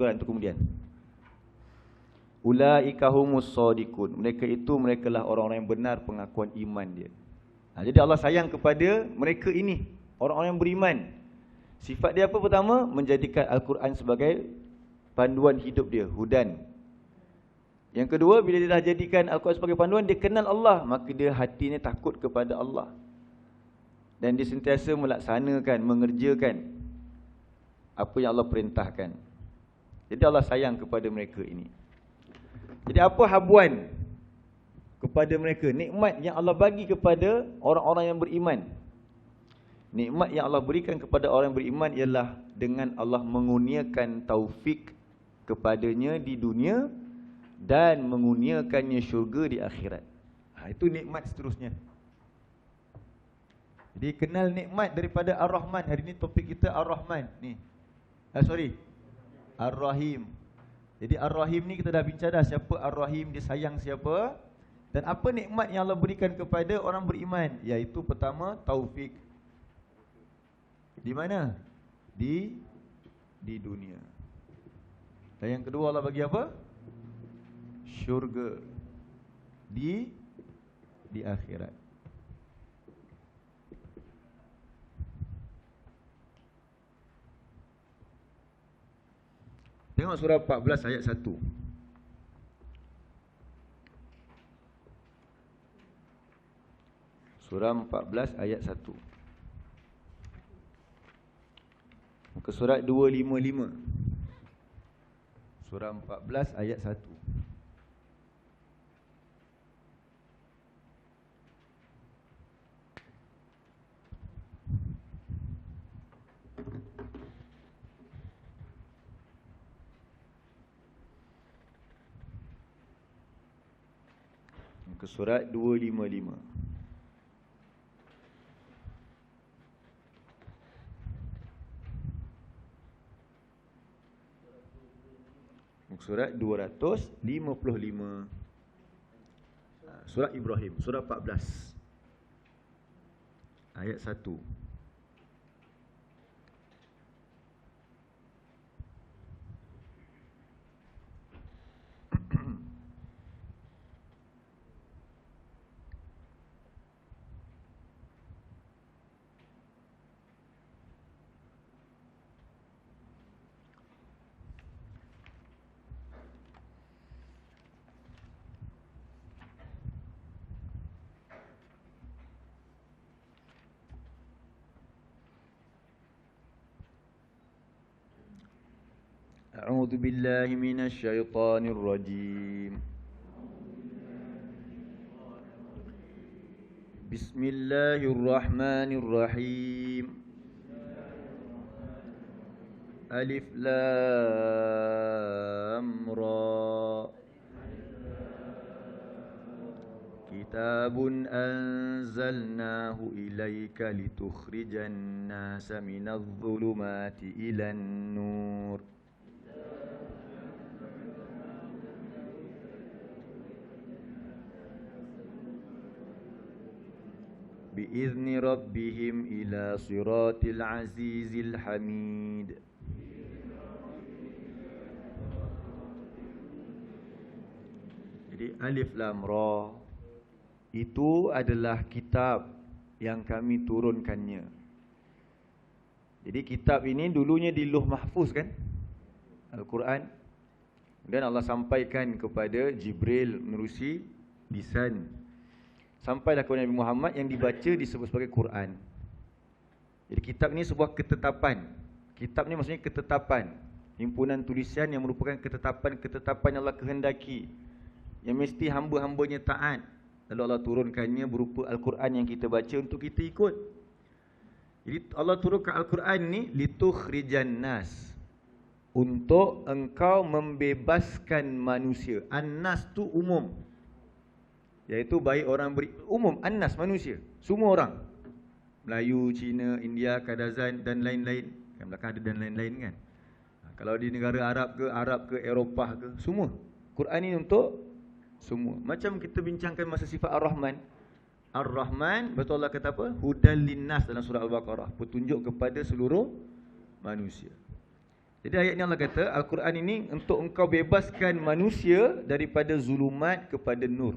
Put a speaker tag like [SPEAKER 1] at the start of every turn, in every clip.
[SPEAKER 1] Surah itu kemudian. Ulaika humus shadiqun. Mereka lah orang-orang yang benar pengakuan iman dia. Jadi Allah sayang kepada mereka ini, orang-orang yang beriman. Sifat dia apa pertama? Menjadikan Al-Quran sebagai panduan hidup dia, hudan. Yang kedua, bila dia dah jadikan Al-Quran sebagai panduan, dia kenal Allah, maka dia hatinya takut kepada Allah. Dan dia sentiasa melaksanakan, mengerjakan apa yang Allah perintahkan. Jadi Allah sayang kepada mereka ini. Jadi apa habuan kepada mereka? Nikmat yang Allah bagi kepada orang-orang yang beriman. Nikmat yang Allah berikan kepada orang yang beriman ialah dengan Allah mengurniakan taufik kepadanya di dunia dan mengurniakannya syurga di akhirat. Itu nikmat seterusnya. Jadi kenal nikmat daripada Ar-Rahman. Hari ini topik kita Ar-Rahman ni. Ar-Rahim. Jadi Ar-Rahim ni kita dah bincang dah siapa Ar-Rahim, dia sayang siapa. Dan apa nikmat yang Allah berikan kepada orang beriman? Iaitu pertama, taufik. Di mana? Di dunia. Dan yang kedua Allah bagi apa? Syurga. Di akhirat. Tengok surah 14 ayat 1. Surah 14 ayat 1. Muka surat 255. Surah 14 ayat 1. Muka surat 255. Surat 255. Surat Ibrahim, surah 14 ayat 1. A'udzu billahi minasy syaithanir rajim. Bismillahirrahmanirrahim. Alif lam ra. Kitabun anzalnahu ilaika litukhrijan nasa minadh dhulumati ilan nur. Biizni rabbihim ila siratil azizil hamid. Jadi alif lam ra itu adalah kitab yang kami turunkannya. Jadi kitab ini dulunya di Lauh Mahfuz kan, Al-Quran. Dan Allah sampaikan kepada Jibril menerusi lisan, sampailah kepada Nabi Muhammad, yang dibaca disebut sebagai Quran. Jadi kitab ni sebuah ketetapan. Kitab ni maksudnya ketetapan, himpunan tulisan yang merupakan ketetapan yang Allah kehendaki, yang mesti hamba-hambanya taat. Lalu Allah turunkannya berupa Al-Quran yang kita baca untuk kita ikut. Jadi Allah turunkan Al-Quran ni litukhrijan nas, untuk engkau membebaskan manusia. An-nas tu umum, iaitu baik orang umum, an-nas manusia, semua orang. Melayu, Cina, India, Kadazan dan lain-lain. Kan belakang ada dan lain-lain kan. Kalau di negara Arab ke Eropah ke, semua. Quran ni untuk semua. Macam kita bincangkan masa sifat Ar-Rahman. Ar-Rahman, betul Allah kata apa? Hudal linnas dalam surah Al-Baqarah, petunjuk kepada seluruh manusia. Jadi ayat ni Allah kata, Al-Quran ini untuk engkau bebaskan manusia daripada zulumat kepada nur.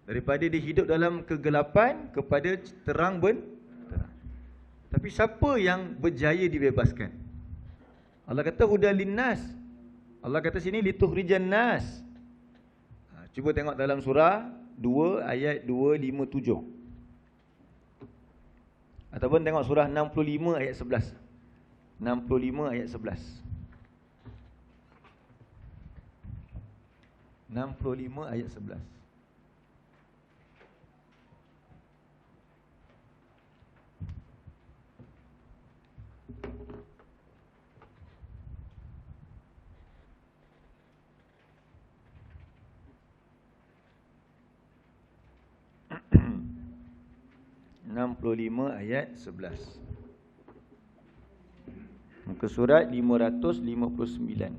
[SPEAKER 1] Daripada dia hidup dalam kegelapan kepada terang terang. Tapi siapa yang berjaya dibebaskan? Allah kata hudal linnas. Allah kata sini litukhrijan nas. Cuba tengok dalam surah 2 ayat 257. Ataupun tengok surah 65 ayat 11. 65 ayat 11. 65 ayat 11. Ayat 11. Muka surat 559.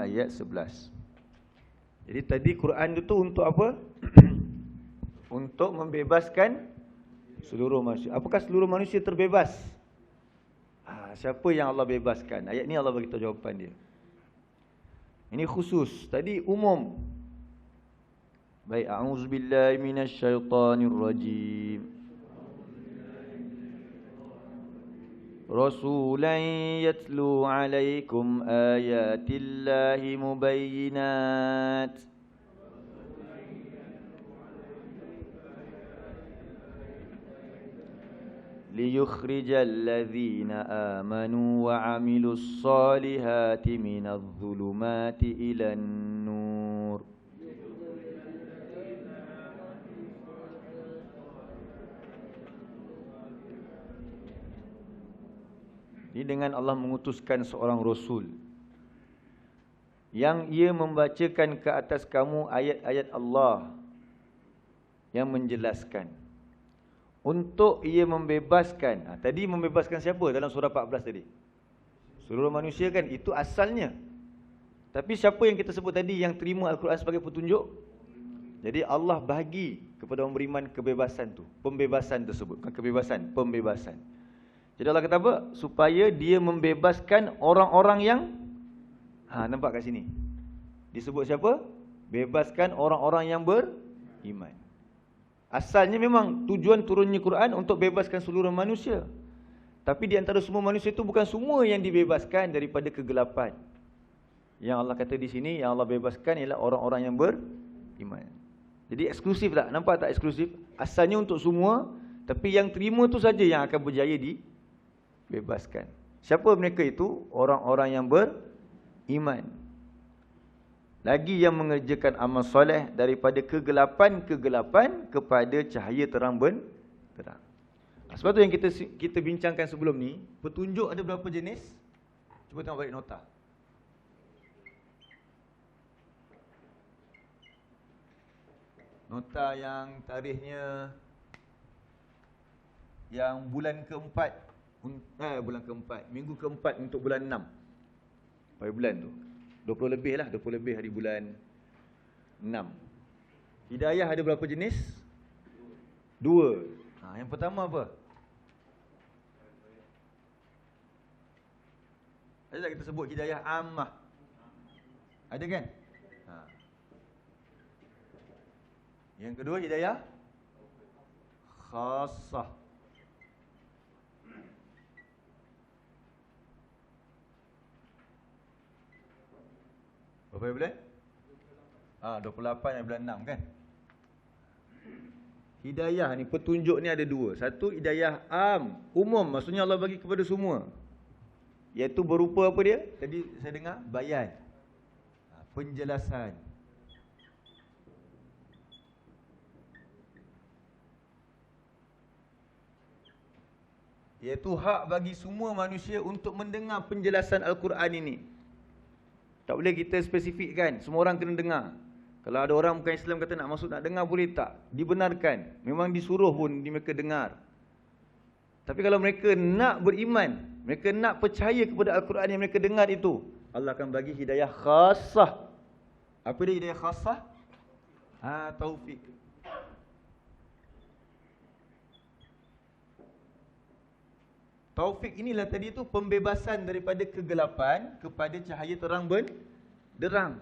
[SPEAKER 1] Ayat 11. Jadi tadi Quran itu untuk apa? Untuk membebaskan seluruh manusia. Apakah seluruh manusia terbebas? Siapa yang Allah bebaskan? Ayat ni Allah bagi tahu jawapan dia. Ini khusus. Tadi umum. Baik, a'udzubillahi minasyaitonirrajim. Rasulan yatlu 'alaikum ayatillahi mubayyinat. ليخرج الذين آمنوا وعملوا الصالحات من الظلمات إلى النور. Ini dengan Allah mengutuskan seorang Rasul yang ia membacakan ke atas kamu ayat-ayat Allah yang menjelaskan untuk ia membebaskan. Tadi membebaskan siapa dalam surah 14 tadi? Seluruh manusia kan, itu asalnya. Tapi siapa yang kita sebut tadi yang terima Al-Quran sebagai petunjuk? Jadi Allah bagi kepada orang beriman kebebasan tu, pembebasan tersebut. Bukan kebebasan, pembebasan. Jadi Allah kata apa? Supaya dia membebaskan orang-orang yang nampak kat sini. Disebut siapa? Bebaskan orang-orang yang beriman. Asalnya memang tujuan turunnya Quran untuk bebaskan seluruh manusia. Tapi di antara semua manusia itu bukan semua yang dibebaskan daripada kegelapan. Yang Allah kata di sini, yang Allah bebaskan ialah orang-orang yang beriman. Jadi eksklusif tak? Nampak tak eksklusif? Asalnya untuk semua, tapi yang terima tu saja yang akan berjaya dibebaskan. Siapa mereka itu? Orang-orang yang beriman. Lagi yang mengerjakan amal soleh daripada kegelapan-kegelapan kepada cahaya terang terang. Sebab tu yang kita bincangkan sebelum ni, petunjuk ada berapa jenis? Cuba tengok balik nota. Nota yang tarikhnya yang bulan keempat, minggu keempat untuk bulan 6. Pada bulan tu 20 lebih lah, 20 lebih hari bulan 6. Hidayah ada berapa jenis? 2. Yang pertama apa? Ada tak kita sebut hidayah ammah? Ada kan? Yang kedua hidayah khassah. Berapa bulan? 28 bulan 6 kan? Hidayah ni, petunjuk ni ada 2. Satu hidayah umum, maksudnya Allah bagi kepada semua. Iaitu berupa apa dia? Tadi saya dengar bayan, penjelasan. Iaitu hak bagi semua manusia untuk mendengar penjelasan Al-Quran ini. Tak boleh kita spesifikkan, semua orang kena dengar. Kalau ada orang bukan Islam kata nak masuk nak dengar, boleh tak? Dibenarkan. Memang disuruh pun mereka dengar. Tapi kalau mereka nak beriman, mereka nak percaya kepada Al-Quran yang mereka dengar itu, Allah akan bagi hidayah khasah. Apa dia hidayah khasah? Taufik. Taufik inilah tadi itu pembebasan daripada kegelapan kepada cahaya terang benderang.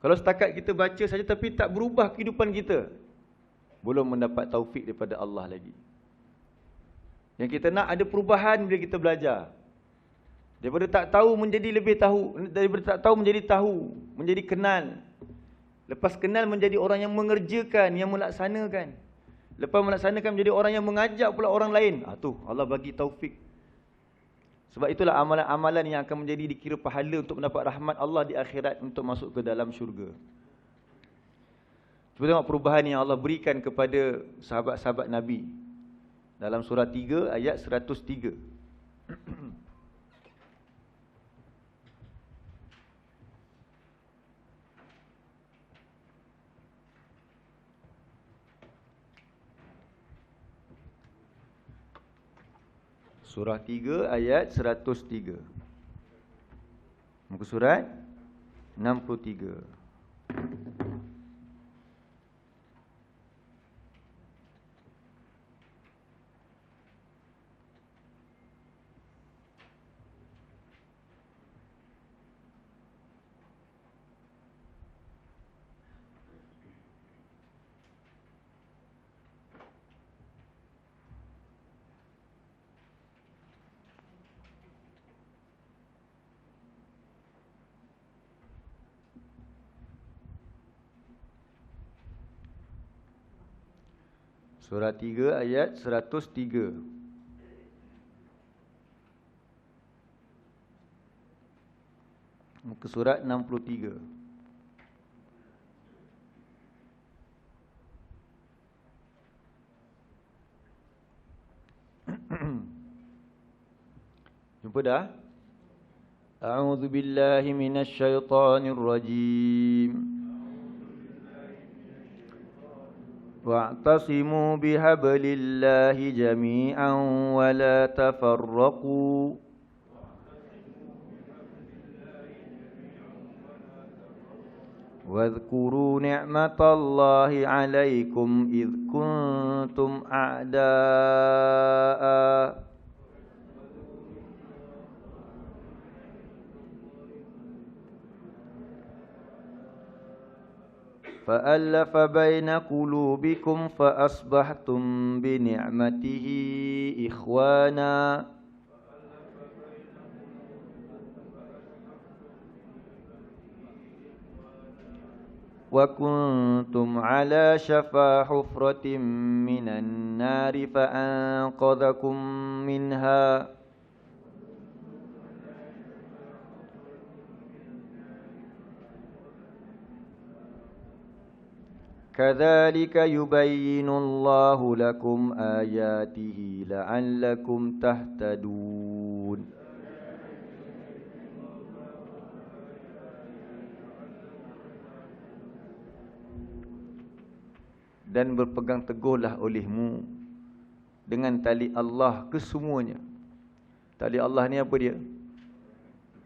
[SPEAKER 1] Kalau setakat kita baca saja tapi tak berubah kehidupan kita, belum mendapat taufik daripada Allah lagi. Yang kita nak ada perubahan bila kita belajar. Daripada tak tahu menjadi lebih tahu, daripada tak tahu menjadi tahu, menjadi kenal. Lepas kenal menjadi orang yang mengerjakan, yang melaksanakan. Lepas melaksanakan menjadi orang yang mengajak pula orang lain. Tu Allah bagi taufik. Sebab itulah amalan-amalan yang akan menjadi dikira pahala untuk mendapat rahmat Allah di akhirat untuk masuk ke dalam syurga. Cuba tengok perubahan yang Allah berikan kepada sahabat-sahabat Nabi. Dalam surah 3 ayat 103. Surah 3 ayat 103. Muka surat 63. Surah 3 ayat 103. Muka surat 63. Jumpa dah? A'udzu billahi minasy syaithanir rajim. واعتصموا بحبل الله جميعا ولا تفرقوا واذكروا نعمة الله عليكم إذ كنتم أعداء فألف بين قلوبكم فأصبحتم بنعمته إخوانا وكنتم على شفا حفرة من النار فأنقذكم منها كذلك يبين الله لكم آياته لعلكم تهتدون. Dan berpegang teguhlah olehmu dengan tali Allah kesemuanya. Tali Allah ni apa dia?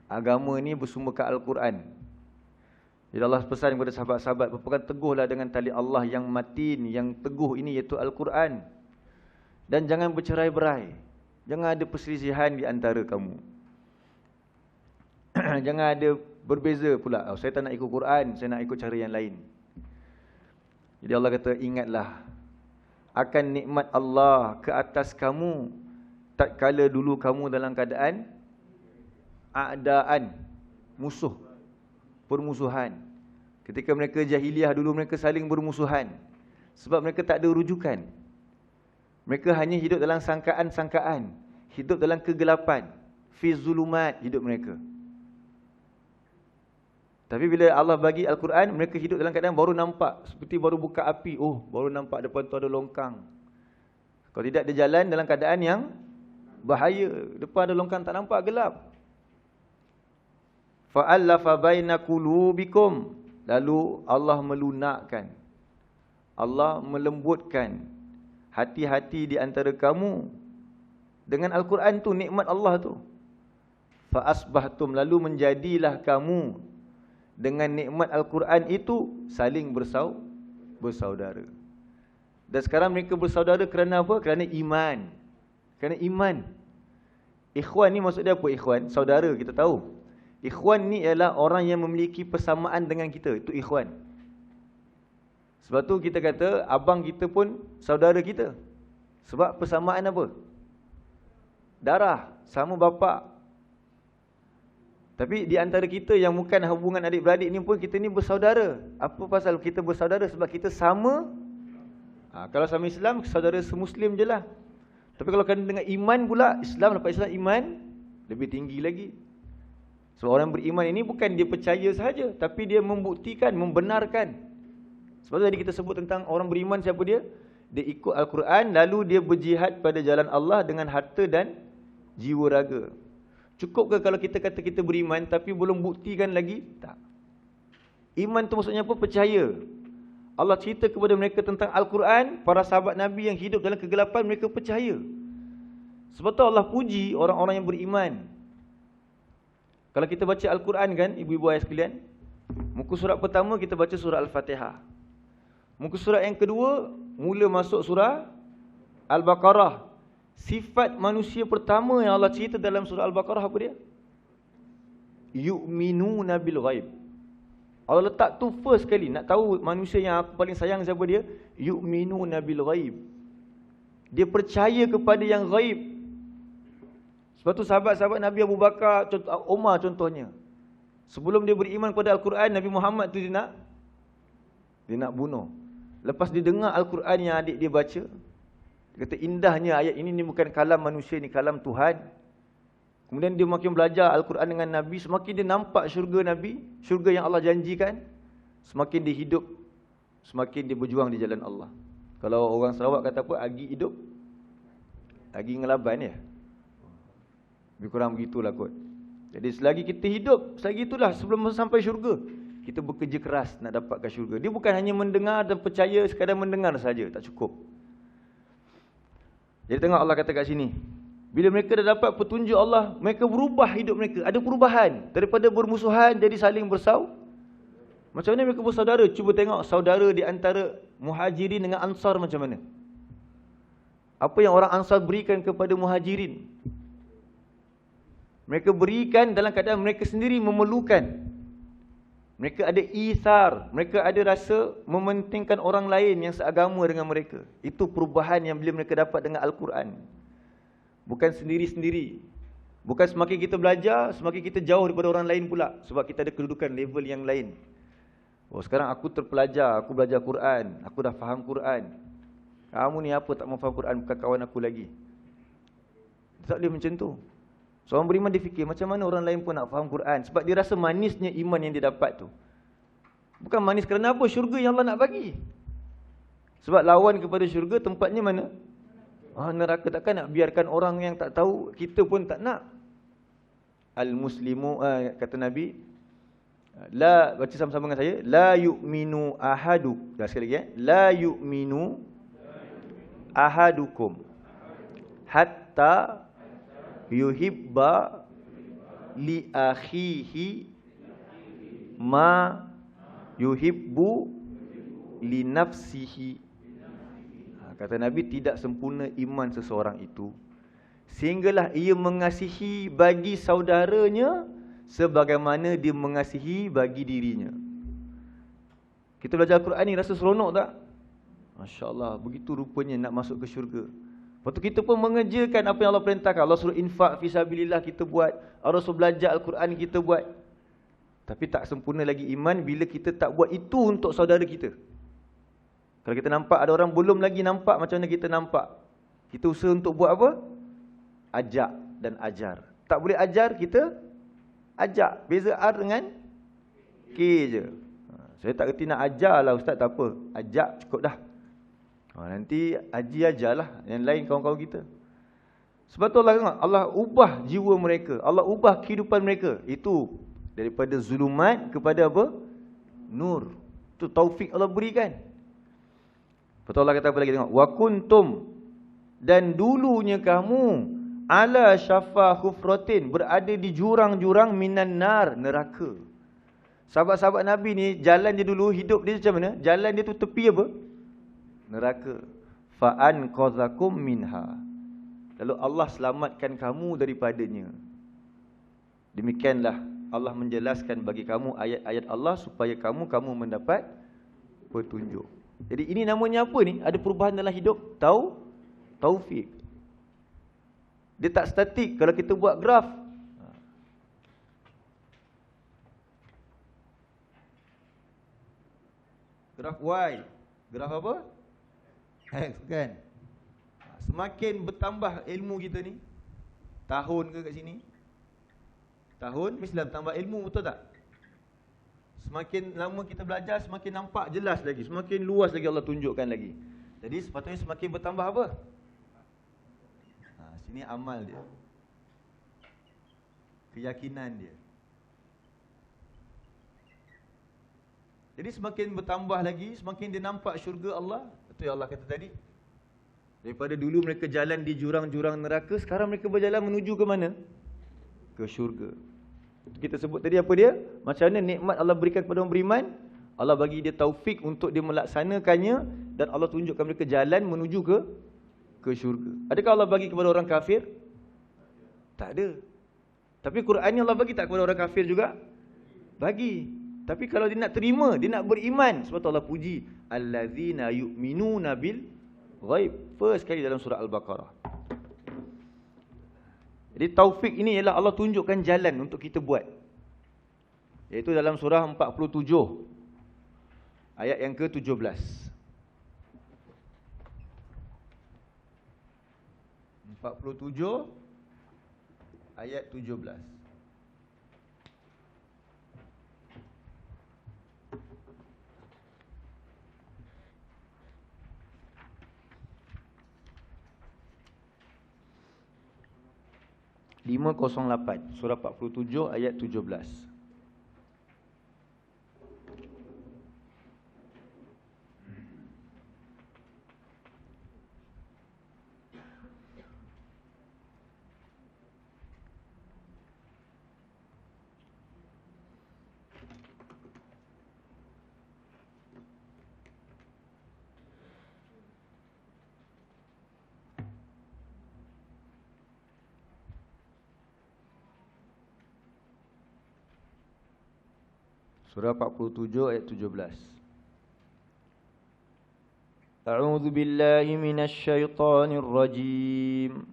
[SPEAKER 1] Agama ni bersumber ke Al-Quran. Jadi Allah pesan kepada sahabat-sahabat, berpegang teguhlah dengan tali Allah yang matin, yang teguh ini, iaitu Al-Quran. Dan jangan bercerai-berai. Jangan ada perselisihan di antara kamu. Jangan ada berbeza pula. Saya tak nak ikut Quran, saya nak ikut cara yang lain. Jadi Allah kata, ingatlah akan nikmat Allah ke atas kamu tak kala dulu kamu dalam keadaan a'daan, musuh, permusuhan. Ketika mereka jahiliah dulu, mereka saling bermusuhan sebab mereka tak ada rujukan. Mereka hanya hidup dalam sangkaan-sangkaan, hidup dalam kegelapan, fi zulumat hidup mereka. Tapi bila Allah bagi Al-Quran, mereka hidup dalam keadaan baru nampak, seperti baru buka api. Oh, baru nampak depan tu ada longkang. Kalau tidak, dia jalan dalam keadaan yang bahaya. Depan ada longkang, tak nampak, gelap. Fa'allafa baina qulubikum. Lalu Allah melunakkan, Allah melembutkan hati-hati di antara kamu dengan Al-Quran tu, nikmat Allah tu. Fa asbahtum, lalu menjadilah kamu dengan nikmat Al-Quran itu saling bersaudara. Dan sekarang mereka bersaudara kerana apa? Kerana iman. Kerana iman. Ikhwan ni maksud dia apa ikhwan? Saudara, kita tahu. Ikhwan ni ialah orang yang memiliki persamaan dengan kita. Itu ikhwan. Sebab tu kita kata abang kita pun saudara kita. Sebab persamaan apa? Darah, sama bapa. Tapi di antara kita yang bukan hubungan adik-beradik ni pun kita ni bersaudara. Apa pasal kita bersaudara? Sebab kita sama. Kalau sama Islam, saudara semuslim je lah. Tapi kalau kena dengan iman pula, Islam lepas Islam, iman lebih tinggi lagi. Sebab orang beriman ini bukan dia percaya sahaja, tapi dia membuktikan, membenarkan. Sebab tu tadi kita sebut tentang orang beriman, siapa dia? Dia ikut Al-Quran, lalu dia berjihad pada jalan Allah dengan harta dan jiwa raga. Cukup ke kalau kita kata kita beriman tapi belum buktikan lagi? Tak. Iman tu maksudnya apa? Percaya. Allah cerita kepada mereka tentang Al-Quran, para sahabat Nabi yang hidup dalam kegelapan, mereka percaya. Sebab tu Allah puji orang-orang yang beriman. Kalau kita baca Al-Quran kan, ibu-ibu ayah sekalian, muka surat pertama kita baca surah Al-Fatihah. Muka surat yang kedua, mula masuk surah Al-Baqarah. Sifat manusia pertama yang Allah cerita dalam surah Al-Baqarah apa dia? Yu'minuna bil ghaib. Allah letak tu first kali. Nak tahu manusia yang aku paling sayang siapa dia? Yu'minuna bil ghaib. Dia percaya kepada yang ghaib. Sebab tu sahabat-sahabat Nabi Abu Bakar, Umar contohnya, sebelum dia beriman kepada Al-Quran, Nabi Muhammad tu dia nak bunuh. Lepas dia dengar Al-Quran yang adik dia baca, dia kata indahnya ayat ini, ni bukan kalam manusia, ni kalam Tuhan. Kemudian dia makin belajar Al-Quran dengan Nabi, semakin dia nampak syurga Nabi, syurga yang Allah janjikan, semakin dia hidup, semakin dia berjuang di jalan Allah. Kalau orang Sarawak kata apa, agi hidup, agi ngelaban ya. Lebih kurang begitulah kot. Jadi selagi kita hidup, selagi itulah sebelum sampai syurga, kita bekerja keras nak dapatkan syurga. Dia bukan hanya mendengar dan percaya sekadar mendengar saja, tak cukup. Jadi tengok Allah kata kat sini, bila mereka dah dapat petunjuk Allah, mereka berubah hidup mereka. Ada perubahan. Daripada bermusuhan jadi saling bersaudara. Macam mana mereka bersaudara? Cuba tengok saudara di antara Muhajirin dengan Ansar macam mana. Apa yang orang Ansar berikan kepada Muhajirin, mereka berikan dalam keadaan mereka sendiri memerlukan. Mereka ada isar, mereka ada rasa mementingkan orang lain yang seagama dengan mereka. Itu perubahan yang bila mereka dapat dengan Al-Quran. Bukan sendiri-sendiri. Bukan semakin kita belajar, semakin kita jauh daripada orang lain pula. Sebab kita ada kedudukan level yang lain. Oh, sekarang aku terpelajar, aku belajar Quran, aku dah faham Quran. Kamu ni apa tak mau faham Quran, bukan kawan aku lagi. Tak boleh macam tu. Seorang beriman dia fikir, macam mana orang lain pun nak faham Quran. Sebab dia rasa manisnya iman yang dia dapat tu. Bukan manis kerana apa? Syurga yang Allah nak bagi. Sebab lawan kepada syurga tempatnya mana? Neraka. Takkan nak biarkan orang yang tak tahu, kita pun tak nak. Al-muslimu, kata Nabi, la, baca sama-sama dengan saya, la yu'minu ahadu. Dah sekali lagi la yu'minu ahadukum hatta yuhibba li akhihi ma yuhibbu li nafsihi. Kata Nabi, tidak sempurna iman seseorang itu sehinggalah ia mengasihi bagi saudaranya sebagaimana dia mengasihi bagi dirinya. Kita belajar Al-Quran ni rasa seronok tak? Masya Allah, begitu rupanya nak masuk ke syurga. Lepas tu kita pun mengerjakan apa yang Allah perintahkan. Allah suruh infak fisabilillah, kita buat. Allah suruh belajar Al-Quran, kita buat. Tapi tak sempurna lagi iman bila kita tak buat itu untuk saudara kita. Kalau kita nampak ada orang belum lagi nampak macam mana kita nampak, kita usaha untuk buat apa? Ajak dan ajar. Tak boleh ajar, kita ajak. Beza R dengan K je. Saya tak kerti nak ajar lah ustaz, tak apa. Ajak cukup dah. Nanti Haji ajarlah yang lain kawan-kawan kita. Sebab tu Allah ubah jiwa mereka, Allah ubah kehidupan mereka. Itu daripada zulumat kepada apa? Nur. Itu taufik Allah berikan. Betul Allah kata apa lagi, tengok. Wa kuntum, dan dulunya kamu, ala syafa hufratin, berada di jurang-jurang minan nar, neraka. Sahabat-sahabat Nabi ni, jalan dia dulu, hidup dia macam mana? Jalan dia tu tepi apa? Neraka. Fa'an qazakum minha. Lalu Allah selamatkan kamu daripadanya. Demikianlah Allah menjelaskan bagi kamu ayat-ayat Allah supaya kamu mendapat petunjuk. Jadi ini namanya apa ni? Ada perubahan dalam hidup. Taufik. Dia tak statik. Kalau kita buat graf, graf Y, graf apa? X, kan? Semakin bertambah ilmu kita ni, tahun ke kat sini, tahun mesti bertambah ilmu, betul tak? Semakin lama kita belajar, semakin nampak jelas lagi, semakin luas lagi Allah tunjukkan lagi. Jadi sepatutnya semakin bertambah apa? Sini amal dia, keyakinan dia. Jadi semakin bertambah lagi, semakin dia nampak syurga Allah. Itu yang Allah kata tadi. Daripada dulu mereka jalan di jurang-jurang neraka, sekarang mereka berjalan menuju ke mana? Ke syurga. Kita sebut tadi apa dia? Macam mana nikmat Allah berikan kepada orang beriman? Allah bagi dia taufik untuk dia melaksanakannya, dan Allah tunjukkan mereka jalan menuju ke syurga. Adakah Allah bagi kepada orang kafir? Tak ada. Tapi Quran ni Allah bagi tak kepada orang kafir juga? Bagi. Tapi kalau dia nak terima, dia nak beriman, sebab tu Allah puji allazina yu'minuna bil ghaib. First kali dalam surah Al-Baqarah. Jadi taufik ini ialah Allah tunjukkan jalan untuk kita buat. Iaitu dalam surah 47 ayat yang ke-17. 47 ayat 17. Surah 47 ayat 17. Surah 47 ayat 17. A'udzu billahi minasy syaithanir rajim.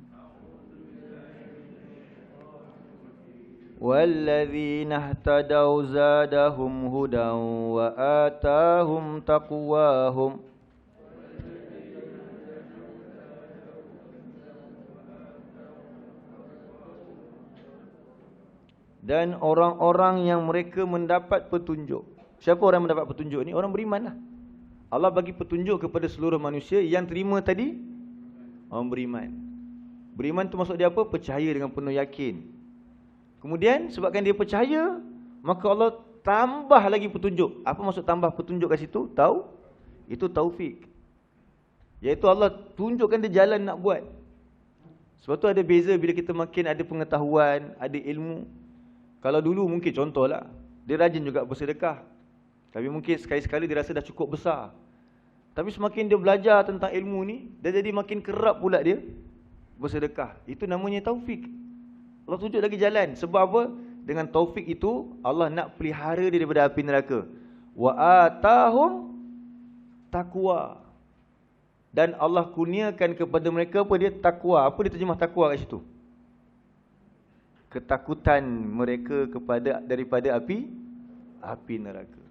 [SPEAKER 1] Walladzina ihtadaw zadahum hudan wa atahum taqwahum. Dan orang-orang yang mereka mendapat petunjuk. Siapa orang yang mendapat petunjuk ni? Orang beriman lah. Allah bagi petunjuk kepada seluruh manusia. Yang terima tadi, orang beriman. Beriman tu maksud dia apa? Percaya dengan penuh yakin. Kemudian sebabkan dia percaya, maka Allah tambah lagi petunjuk. Apa maksud tambah petunjuk kat situ? Tahu? Itu taufik. Iaitu Allah tunjukkan dia jalan nak buat. Sebab tu ada beza bila kita makin ada pengetahuan, ada ilmu. Kalau dulu mungkin contohlah, dia rajin juga bersedekah. Tapi mungkin sekali-sekali dia rasa dah cukup besar. Tapi semakin dia belajar tentang ilmu ni, dia jadi makin kerap pula dia bersedekah. Itu namanya taufik. Allah tunjuk lagi jalan. Sebab apa? Dengan taufik itu, Allah nak pelihara dia daripada api neraka. Wa atahum taqwa. Dan Allah kurniakan kepada mereka apa dia? Taqwa. Apa dia terjemah taqwa kat situ? Ketakutan mereka daripada api neraka.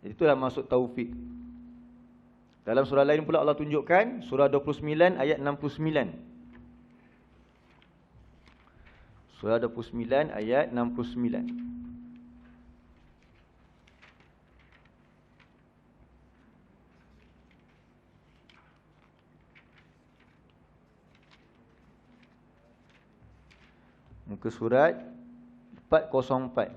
[SPEAKER 1] Jadi itulah maksud taufik. Dalam surah lain pula Allah tunjukkan, surah 29 ayat 69. Surah 29 ayat 69. Muka surat 404.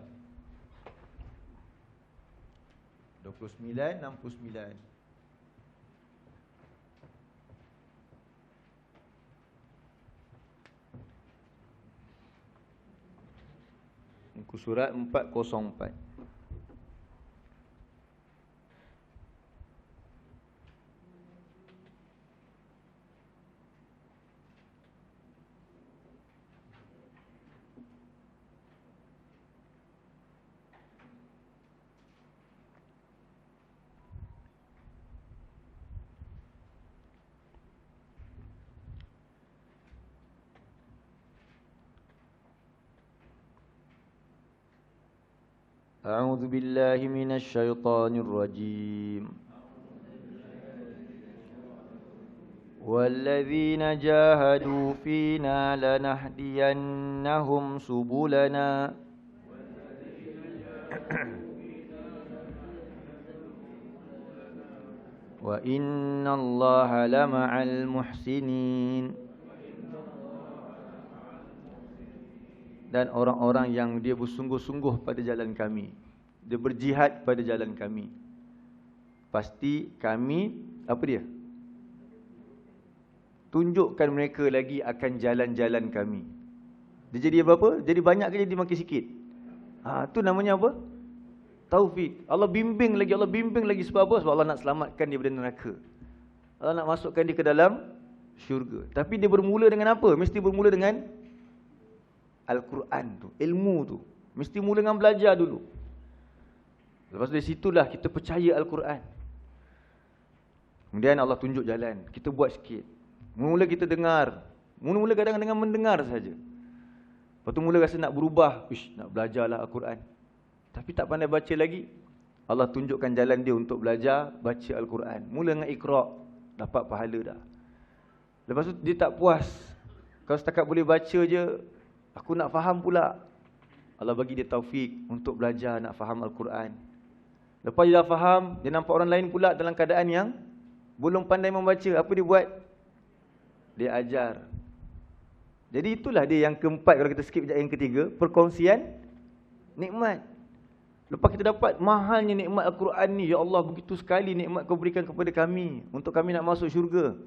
[SPEAKER 1] 29, 69. Muka surat 404. أعوذ بالله من الشيطان الرجيم والذين جاهدوا فينا لنهدينهم سبلنا وإن الله لمع المحسنين. Dan orang-orang yang dia bersungguh-sungguh pada jalan kami, dia berjihad pada jalan kami, pasti kami, apa dia? Tunjukkan mereka lagi akan jalan-jalan kami. Dia jadi apa? Jadi banyak ke jadi makin sikit? Tu namanya apa? Taufik. Allah bimbing lagi sebab apa? Sebab Allah nak selamatkan dia daripada neraka. Allah nak masukkan dia ke dalam syurga. Tapi dia bermula dengan apa? Mesti bermula dengan Al-Quran tu, ilmu tu. Mesti mula dengan belajar dulu. Lepas dari situlah kita percaya Al-Quran. Kemudian Allah tunjuk jalan. Kita buat sikit. Mula kita dengar. Mula kadang dengan mendengar saja. Lepas tu mula rasa nak berubah. Nak belajarlah Al-Quran. Tapi tak pandai baca lagi. Allah tunjukkan jalan dia untuk belajar baca Al-Quran. Mula dengan Iqra', dapat pahala dah. Lepas tu dia tak puas. Kalau setakat boleh baca je, aku nak faham pula. Allah bagi dia taufik untuk belajar nak faham Al-Quran. Lepas dia dah faham, dia nampak orang lain pula dalam keadaan yang belum pandai membaca. Apa dia buat? Dia ajar. Jadi itulah dia yang keempat. Kalau kita skip sekejap yang ketiga, perkongsian nikmat. Lepas kita dapat mahalnya nikmat Al-Quran ni, ya Allah begitu sekali nikmat kau berikan kepada kami untuk kami nak masuk syurga.